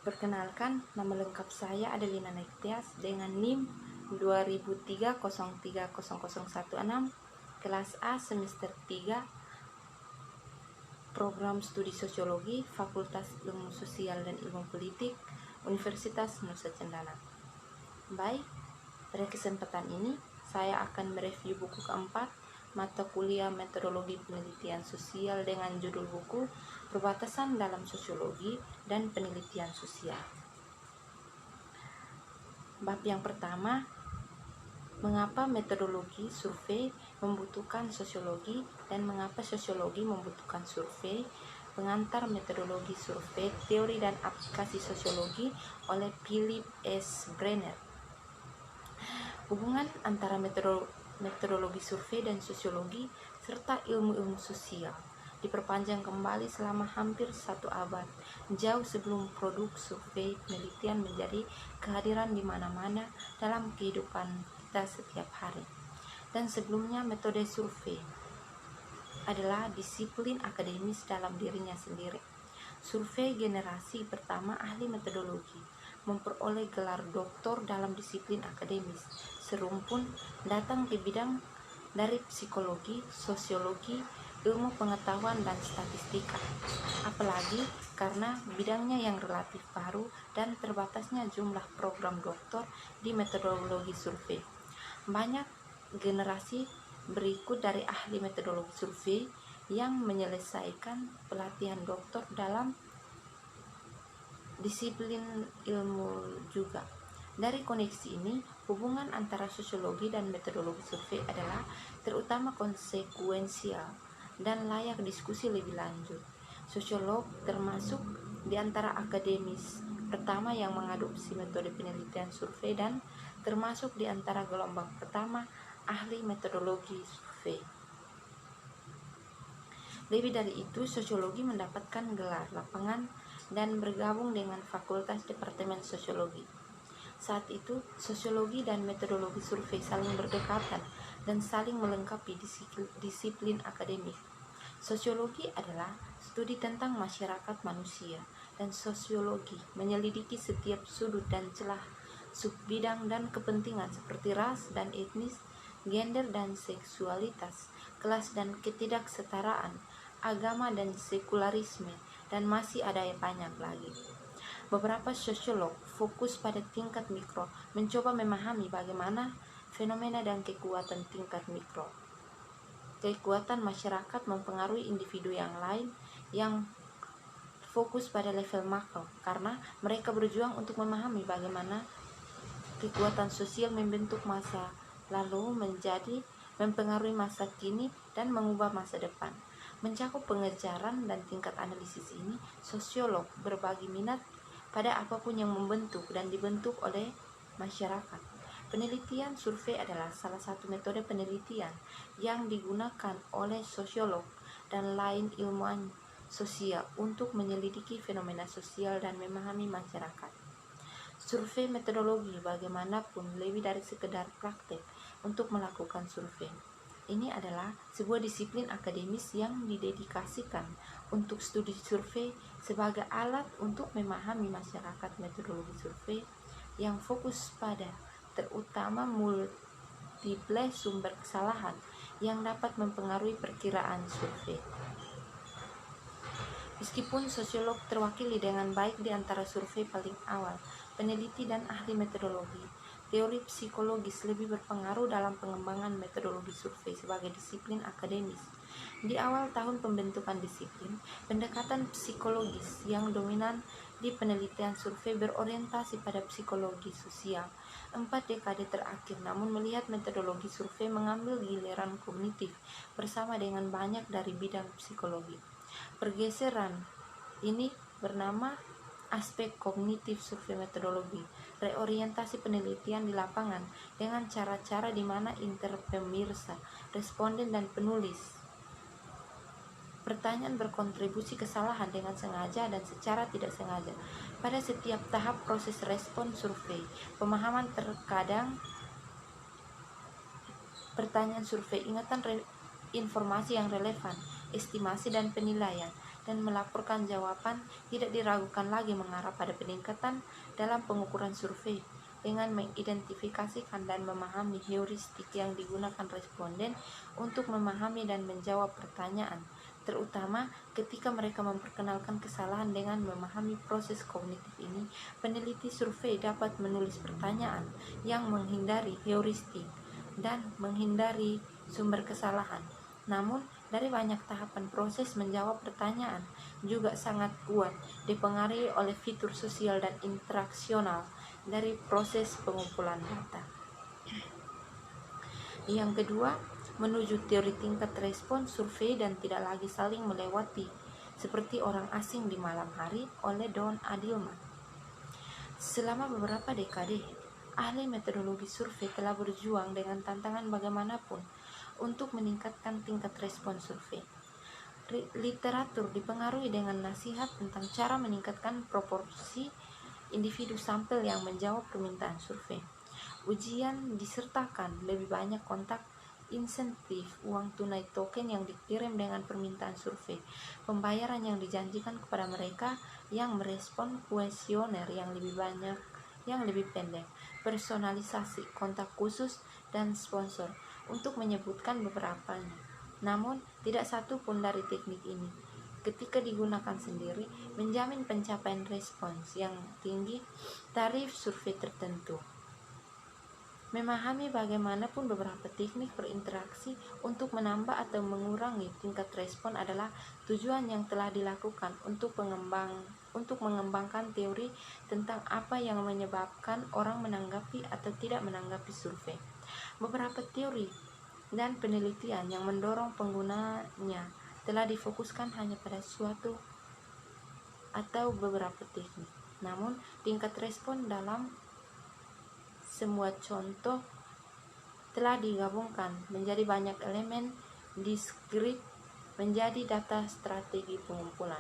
Perkenalkan, nama lengkap saya Adelina Nektias dengan NIM 2003030016, kelas A semester 3, program studi sosiologi, Fakultas Ilmu Sosial dan Ilmu Politik, Universitas Nusa Cendana. Baik, pada kesempatan ini saya akan mereview buku keempat, mata kuliah metodologi penelitian sosial dengan judul buku Perbatasan dalam Sosiologi dan Penelitian Sosial. Bab yang pertama, mengapa metodologi survei membutuhkan sosiologi dan mengapa sosiologi membutuhkan survei. Pengantar metodologi survei, teori dan aplikasi sosiologi oleh Philip S. Brenner. Hubungan antara metodologi survei dan sosiologi serta ilmu-ilmu sosial diperpanjang kembali selama hampir 1 abad, jauh sebelum produk survei penelitian menjadi kehadiran di mana-mana dalam kehidupan kita setiap hari. Dan sebelumnya metode survei adalah disiplin akademis dalam dirinya sendiri. Survei generasi pertama ahli metodologi memperoleh gelar doktor dalam disiplin akademis, serumpun datang ke bidang dari psikologi, sosiologi, ilmu pengetahuan dan statistika. Apalagi karena bidangnya yang relatif baru dan terbatasnya jumlah program doktor di metodologi survei. Banyak generasi berikut dari ahli metodologi survei yang menyelesaikan pelatihan doktor dalam disiplin ilmu juga. Dari koneksi ini, hubungan antara sosiologi dan metodologi survei adalah terutama konsekuensial dan layak diskusi lebih lanjut. Sosiolog termasuk di antara akademis pertama yang mengadopsi metode penelitian survei dan termasuk di antara gelombang pertama ahli metodologi survei. Lebih dari itu, sosiologi mendapatkan gelar lapangan dan bergabung dengan Fakultas Departemen Sosiologi. Saat itu, sosiologi dan metodologi survei saling berdekatan dan saling melengkapi disiplin akademik. Sosiologi adalah studi tentang masyarakat manusia, dan sosiologi menyelidiki setiap sudut dan celah subbidang dan kepentingan seperti ras dan etnis, gender dan seksualitas, kelas dan ketidaksetaraan, agama dan sekularisme, dan masih ada yang banyak lagi. Beberapa sosiolog fokus pada tingkat mikro, mencoba memahami bagaimana fenomena dan kekuatan tingkat mikro. Kekuatan masyarakat mempengaruhi individu yang lain yang fokus pada level makro, karena mereka berjuang untuk memahami bagaimana kekuatan sosial membentuk masa lalu menjadi mempengaruhi masa kini dan mengubah masa depan. Mencakup pengejaran dan tingkat analisis ini, sosiolog berbagi minat pada apapun yang membentuk dan dibentuk oleh masyarakat. Penelitian survei adalah salah satu metode penelitian yang digunakan oleh sosiolog dan lain ilmuwan sosial untuk menyelidiki fenomena sosial dan memahami masyarakat. Survei metodologi bagaimanapun lebih dari sekedar praktek untuk melakukan survei. Ini adalah sebuah disiplin akademis yang didedikasikan untuk studi survei sebagai alat untuk memahami masyarakat. Metodologi survei yang fokus pada terutama multiple sumber kesalahan yang dapat mempengaruhi perkiraan survei. Meskipun sosiolog terwakili dengan baik di antara survei paling awal, peneliti dan ahli metodologi, teori psikologis lebih berpengaruh dalam pengembangan metodologi survei sebagai disiplin akademis. Di awal tahun pembentukan disiplin, pendekatan psikologis yang dominan di penelitian survei berorientasi pada psikologi sosial. 4 dekade terakhir, namun melihat metodologi survei mengambil giliran kognitif bersama dengan banyak dari bidang psikologi. Pergeseran ini bernama aspek kognitif survei metodologi, reorientasi penelitian di lapangan dengan cara-cara di mana pemirsa, responden dan penulis pertanyaan berkontribusi kesalahan dengan sengaja dan secara tidak sengaja pada setiap tahap proses respon survei. Pemahaman terkadang pertanyaan survei, ingatan informasi yang relevan, estimasi dan penilaian, dan melaporkan jawaban tidak diragukan lagi mengarah pada peningkatan dalam pengukuran survei dengan mengidentifikasikan dan memahami heuristik yang digunakan responden untuk memahami dan menjawab pertanyaan, terutama ketika mereka memperkenalkan kesalahan. Dengan memahami proses kognitif ini, peneliti survei dapat menulis pertanyaan yang menghindari heuristik dan menghindari sumber kesalahan. Namun, dari banyak tahapan proses menjawab pertanyaan juga sangat kuat dipengaruhi oleh fitur sosial dan interaksional dari proses pengumpulan data. Yang kedua, menuju teori tingkat respon survei dan tidak lagi saling melewati seperti orang asing di malam hari oleh Don Adilman. Selama beberapa dekade, ahli metodologi survei telah berjuang dengan tantangan bagaimanapun untuk meningkatkan tingkat respon survei. Literatur dipengaruhi dengan nasihat tentang cara meningkatkan proporsi individu sampel yang menjawab permintaan survei. Ujian disertakan lebih banyak kontak insentif uang tunai token yang dikirim dengan permintaan survei, pembayaran yang dijanjikan kepada mereka yang merespon kuesioner yang lebih banyak, yang lebih pendek, personalisasi, kontak khusus, dan sponsor, untuk menyebutkan beberapanya. Namun, tidak satu pun dari teknik ini, ketika digunakan sendiri, menjamin pencapaian respons yang tinggi tarif survei tertentu. Memahami bagaimanapun beberapa teknik berinteraksi untuk menambah atau mengurangi tingkat respon adalah tujuan yang telah dilakukan untuk mengembangkan teori tentang apa yang menyebabkan orang menanggapi atau tidak menanggapi survei. Beberapa teori dan penelitian yang mendorong penggunanya telah difokuskan hanya pada suatu atau beberapa teknik. Namun, tingkat respon dalam semua contoh telah digabungkan menjadi banyak elemen diskrit menjadi data strategi pengumpulan.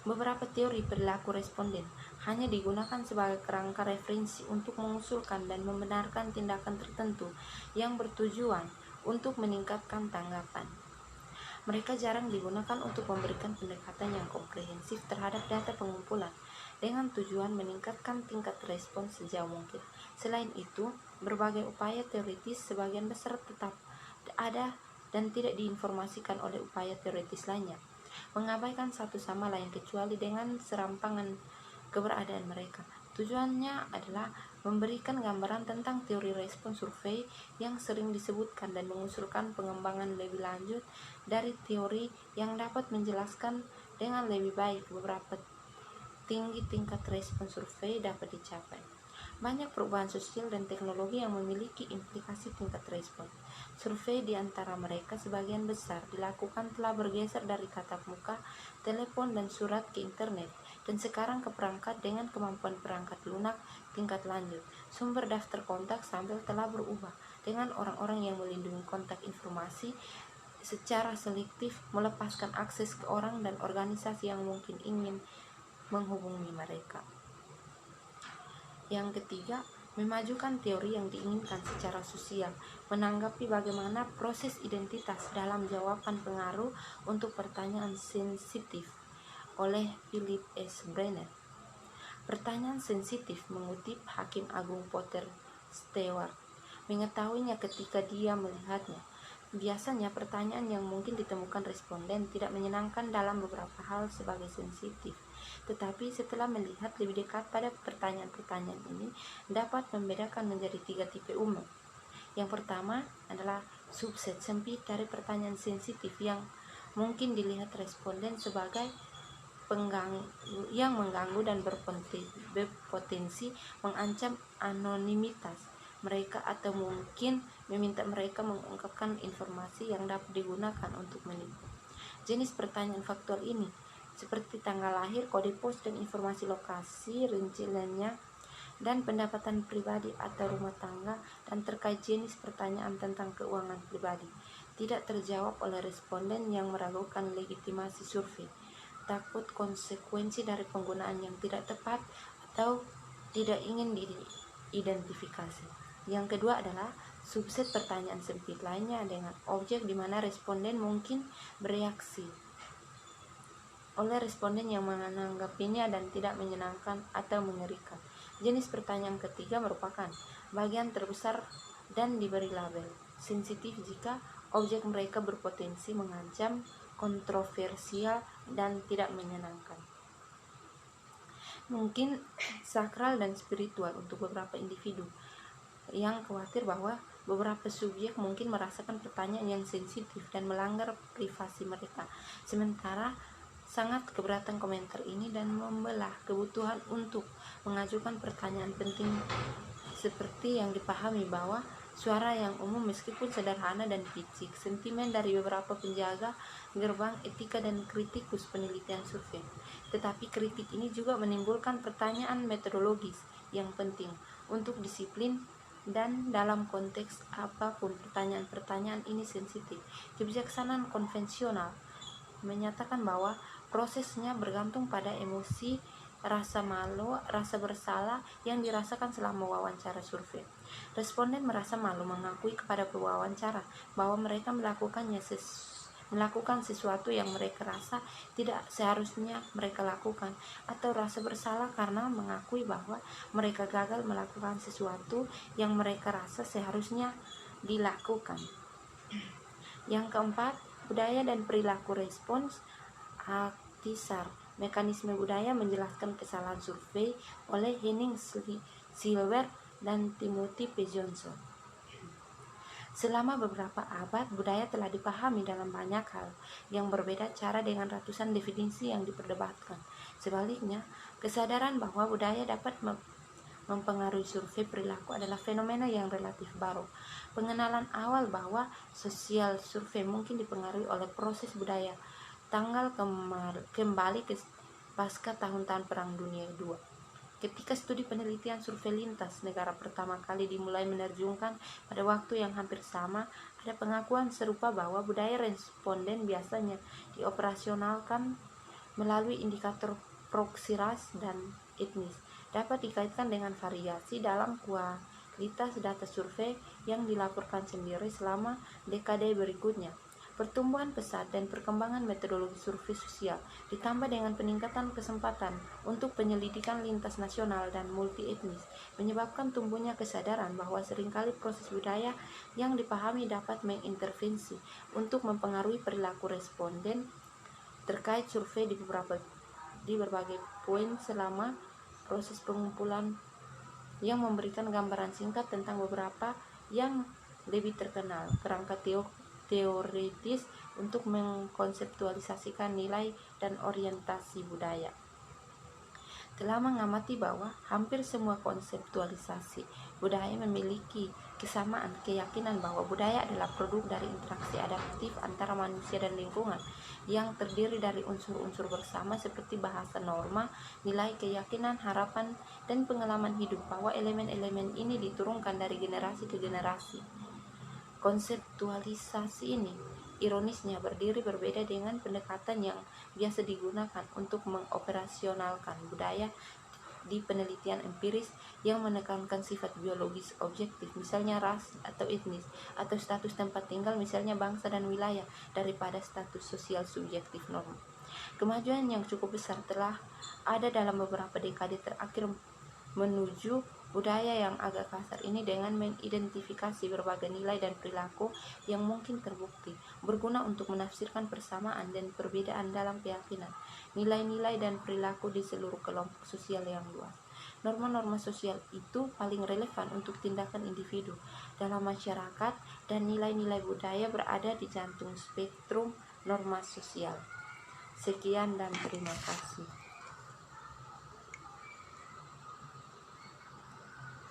Beberapa teori perilaku responden hanya digunakan sebagai kerangka referensi untuk mengusulkan dan membenarkan tindakan tertentu yang bertujuan untuk meningkatkan tanggapan. Mereka jarang digunakan untuk memberikan pendekatan yang komprehensif terhadap data pengumpulan dengan tujuan meningkatkan tingkat respon sejauh mungkin. Selain itu, berbagai upaya teoritis sebagian besar tetap ada dan tidak diinformasikan oleh upaya teoritis lainnya, mengabaikan satu sama lain kecuali dengan serampangan keberadaan mereka. Tujuannya adalah memberikan gambaran tentang teori respon survei yang sering disebutkan dan mengusulkan pengembangan lebih lanjut dari teori yang dapat menjelaskan dengan lebih baik beberapa tinggi tingkat respon survei dapat dicapai. Banyak perubahan sosial dan teknologi yang memiliki implikasi tingkat respon survei, di antara mereka sebagian besar dilakukan telah bergeser dari tatap muka, telepon, dan surat ke internet, dan sekarang ke perangkat dengan kemampuan perangkat lunak tingkat lanjut. Sumber daftar kontak sampel telah berubah dengan orang-orang yang melindungi kontak informasi secara selektif, melepaskan akses ke orang dan organisasi yang mungkin ingin menghubungi mereka. Yang ketiga, memajukan teori yang diinginkan secara sosial, menanggapi bagaimana proses identitas dalam jawaban pengaruh untuk pertanyaan sensitif oleh Philip S. Brenner. Pertanyaan sensitif, mengutip Hakim Agung Potter Stewart, mengetahuinya ketika dia melihatnya. Biasanya pertanyaan yang mungkin ditemukan responden tidak menyenangkan dalam beberapa hal sebagai sensitif, tetapi setelah melihat lebih dekat pada pertanyaan-pertanyaan ini dapat membedakan menjadi 3 tipe umum. Yang pertama adalah subset sempit dari pertanyaan sensitif yang mungkin dilihat responden sebagai yang mengganggu dan berpotensi mengancam anonimitas mereka atau mungkin meminta mereka mengungkapkan informasi yang dapat digunakan untuk menipu. Jenis pertanyaan faktual ini seperti tanggal lahir, kode pos, dan informasi lokasi, rinci lainnya, dan pendapatan pribadi atau rumah tangga, dan terkait jenis pertanyaan tentang keuangan pribadi tidak terjawab oleh responden yang meragukan legitimasi survei, takut konsekuensi dari penggunaan yang tidak tepat, atau tidak ingin diidentifikasi. Yang kedua adalah subset pertanyaan sempit lainnya dengan objek di mana responden mungkin bereaksi oleh responden yang menanggapinya dan tidak menyenangkan atau mengerikan. Jenis pertanyaan ketiga merupakan bagian terbesar dan diberi label sensitif jika objek mereka berpotensi mengancam, kontroversial, dan tidak menyenangkan. Mungkin sakral dan spiritual untuk beberapa individu yang khawatir bahwa beberapa subjek mungkin merasakan pertanyaan yang sensitif dan melanggar privasi mereka. Sementara sangat keberatan komentar ini dan membelah kebutuhan untuk mengajukan pertanyaan penting seperti yang dipahami bahwa suara yang umum meskipun sederhana dan picik, sentimen dari beberapa penjaga gerbang etika dan kritikus penelitian survei. Tetapi kritik ini juga menimbulkan pertanyaan metodologis yang penting untuk disiplin dan dalam konteks apapun pertanyaan-pertanyaan ini sensitif. Kebijaksanaan konvensional menyatakan bahwa prosesnya bergantung pada emosi, rasa malu, rasa bersalah yang dirasakan selama wawancara survei. Responden merasa malu mengakui kepada pewawancara bahwa mereka melakukan sesuatu yang mereka rasa tidak seharusnya mereka lakukan, atau rasa bersalah karena mengakui bahwa mereka gagal melakukan sesuatu yang mereka rasa seharusnya dilakukan. Yang keempat, budaya dan perilaku respons. Althusser, mekanisme budaya menjelaskan kesalahan survei oleh Henning Silver dan Timothy P. Johnson. Selama beberapa abad, budaya telah dipahami dalam banyak hal yang berbeda cara dengan ratusan definisi yang diperdebatkan. Sebaliknya, kesadaran bahwa budaya dapat mempengaruhi survei perilaku adalah fenomena yang relatif baru. Pengenalan awal bahwa sosial survei mungkin dipengaruhi oleh proses budaya kembali ke pasca tahun-tahun Perang Dunia II. Ketika studi penelitian survei lintas negara pertama kali dimulai menerjungkan pada waktu yang hampir sama, ada pengakuan serupa bahwa budaya responden biasanya dioperasionalkan melalui indikator proksi ras dan etnis, dapat dikaitkan dengan variasi dalam kualitas data survei yang dilaporkan sendiri selama dekade berikutnya. Pertumbuhan pesat dan perkembangan metodologi survei sosial ditambah dengan peningkatan kesempatan untuk penyelidikan lintas nasional dan multi etnis menyebabkan tumbuhnya kesadaran bahwa seringkali proses budaya yang dipahami dapat mengintervensi untuk mempengaruhi perilaku responden terkait survei di berbagai poin selama proses pengumpulan, yang memberikan gambaran singkat tentang beberapa yang lebih terkenal kerangka teoritis untuk mengkonseptualisasikan nilai dan orientasi budaya. Telah mengamati bahwa hampir semua konseptualisasi budaya memiliki kesamaan keyakinan bahwa budaya adalah produk dari interaksi adaptif antara manusia dan lingkungan yang terdiri dari unsur-unsur bersama seperti bahasa, norma, nilai, keyakinan, harapan, dan pengalaman hidup, bahwa elemen-elemen ini diturunkan dari generasi ke generasi. Konseptualisasi ini, ironisnya, berdiri berbeda dengan pendekatan yang biasa digunakan untuk mengoperasionalkan budaya di penelitian empiris yang menekankan sifat biologis objektif, misalnya ras atau etnis, atau status tempat tinggal, misalnya bangsa dan wilayah, daripada status sosial subjektif norma. Kemajuan yang cukup besar telah ada dalam beberapa dekade terakhir menuju budaya yang agak kasar ini dengan mengidentifikasi berbagai nilai dan perilaku yang mungkin terbukti berguna untuk menafsirkan persamaan dan perbedaan dalam keyakinan, nilai-nilai dan perilaku di seluruh kelompok sosial yang luas. Norma-norma sosial itu paling relevan untuk tindakan individu dalam masyarakat, dan nilai-nilai budaya berada di jantung spektrum norma sosial. Sekian dan terima kasih.